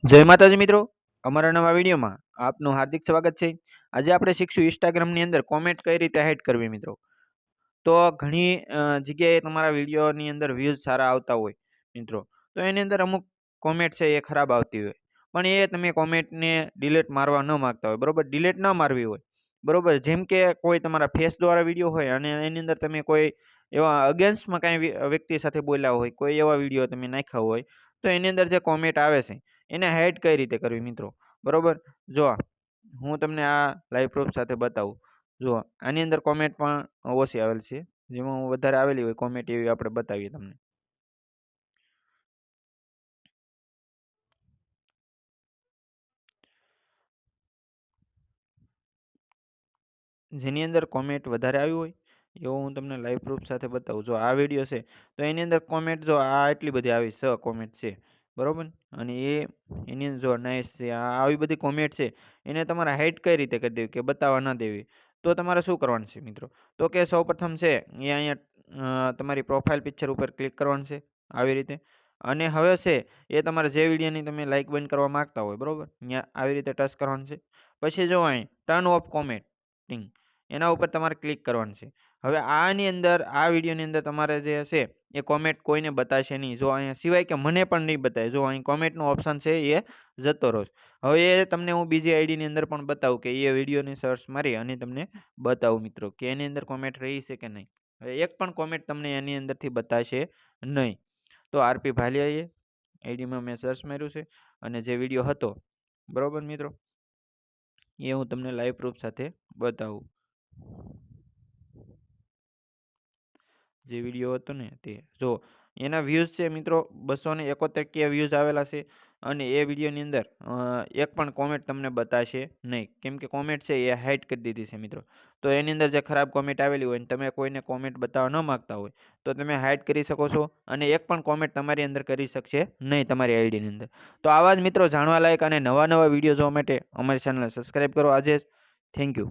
જય માતાજી મિત્રો, અમારા નવા વિડીયોમાં આપનું હાર્દિક સ્વાગત છે। આજે આપણે શીખશું ઇન્સ્ટાગ્રામની અંદર કોમેન્ટ કઈ રીતે હાઇડ કરવી મિત્રો। તો ઘણી જગ્યાએ તમારા વિડીયોની અંદર વ્યૂઝ સારા આવતા હોય મિત્રો, તો એની અંદર અમુક કોમેન્ટ છે એ ખરાબ આવતી હોય, પણ એ તમે કોમેન્ટને ડિલીટ મારવા ન માગતા હોય, બરોબર, ડિલીટ ન મારવી હોય, બરોબર। જેમ કે કોઈ તમારા ફેસ દ્વારા વિડીયો હોય અને એની અંદર તમે કોઈ એવા અગેન્સ્ટમાં કાંઈ વ્યક્તિ સાથે બોલ્યા હોય, કોઈ એવા વિડીયો તમે નાખ્યા હોય, તો એની અંદર જે કોમેન્ટ આવે છે એને હાઇડ કઈ રીતે કરવી મિત્રો, બરોબર। જો હું તમને આ લાઈવ પ્રૂફ સાથે બતાવું। જો આની અંદર કોમેન્ટ પણ ઓછી આવેલ છે, જેમાં વધારે આવેલી હોય કોમેન્ટ એવી આપણે બતાવીએ તમને। જેની અંદર કોમેન્ટ વધારે આવી હોય એવો હું તમને લાઈવ પ્રૂફ સાથે બતાવું। જો આ વિડીયો છે તો એની અંદર કોમેન્ટ જો આ એટલી બધી આવી 6 કોમેન્ટ છે, બરોબર। અને એની અંદર જો નાઇસ છે, આ આવી બધી કોમેન્ટ છે, એને તમારે હાઇડ કઈ રીતે કરી દેવી કે બતાવવા ન દેવી, તો તમારે શું કરવાનું છે મિત્રો? તો કે સૌપ્રથમ છે એ અહીંયા તમારી પ્રોફાઇલ પિક્ચર ઉપર ક્લિક કરવાનું છે આવી રીતે। અને હવે છે એ તમારે જે વિડીયોની તમે લાઈક બંધ કરવા માંગતા હોય, બરોબર, ત્યાં આવી રીતે ટચ કરવાનું છે। પછી જો અહીં ટર્ન ઓફ કોમેન્ટિંગ એના ઉપર તમારે ક્લિક કરવાનું છે। હવે આની અંદર આ વિડીયોની અંદર તમારે જે હશે એ કોમેન્ટ કોઈને બતાવશે નહીં, જો અહીંયા સિવાય કે મને પણ નહીં બતાવે। જો અહીં કોમેન્ટનો ઓપ્શન છે એ જતો રહે। હવે એ તમને હું બીજી આઈડીની અંદર પણ બતાવું કે એ વિડીયોની સર્ચ મારી અને તમને બતાવું મિત્રો કે એની અંદર કોમેન્ટ રહી છે કે નહીં। હવે એક પણ કોમેન્ટ તમને એની અંદરથી બતાવશે નહીં। તો આરપી ભાલિયાએ આઈડીમાં મેં સર્ચ માર્યું છે અને જે વિડીયો હતો, બરોબર મિત્રો, એ હું તમને લાઈવ પ્રૂફ સાથે બતાવું। જે વિડીયો હતો ને તે જો એના વ્યૂઝ છે મિત્રો 271 વ્યૂઝ આવેલા છે અને એ વિડીયોની અંદર એક પણ કોમેન્ટ તમને બતાવશે નહીં, કેમ કે કોમેન્ટ છે એ હાઇડ કરી દીધી છે મિત્રો। તો એની અંદર જે ખરાબ કોમેન્ટ આવેલી હોય ને તમે કોઈને કોમેન્ટ બતાવવા ન માગતા હોય તો તમે હાઇડ કરી શકો છો અને એક પણ કોમેન્ટ તમારી અંદર કરી શકશે નહીં તમારી આઈડીની અંદર। તો આવા જ મિત્રો જાણવા લાયક અને નવા વિડીયો જોવા માટે અમારી ચેનલને સબસ્ક્રાઈબ કરો આજે જ। Thank you.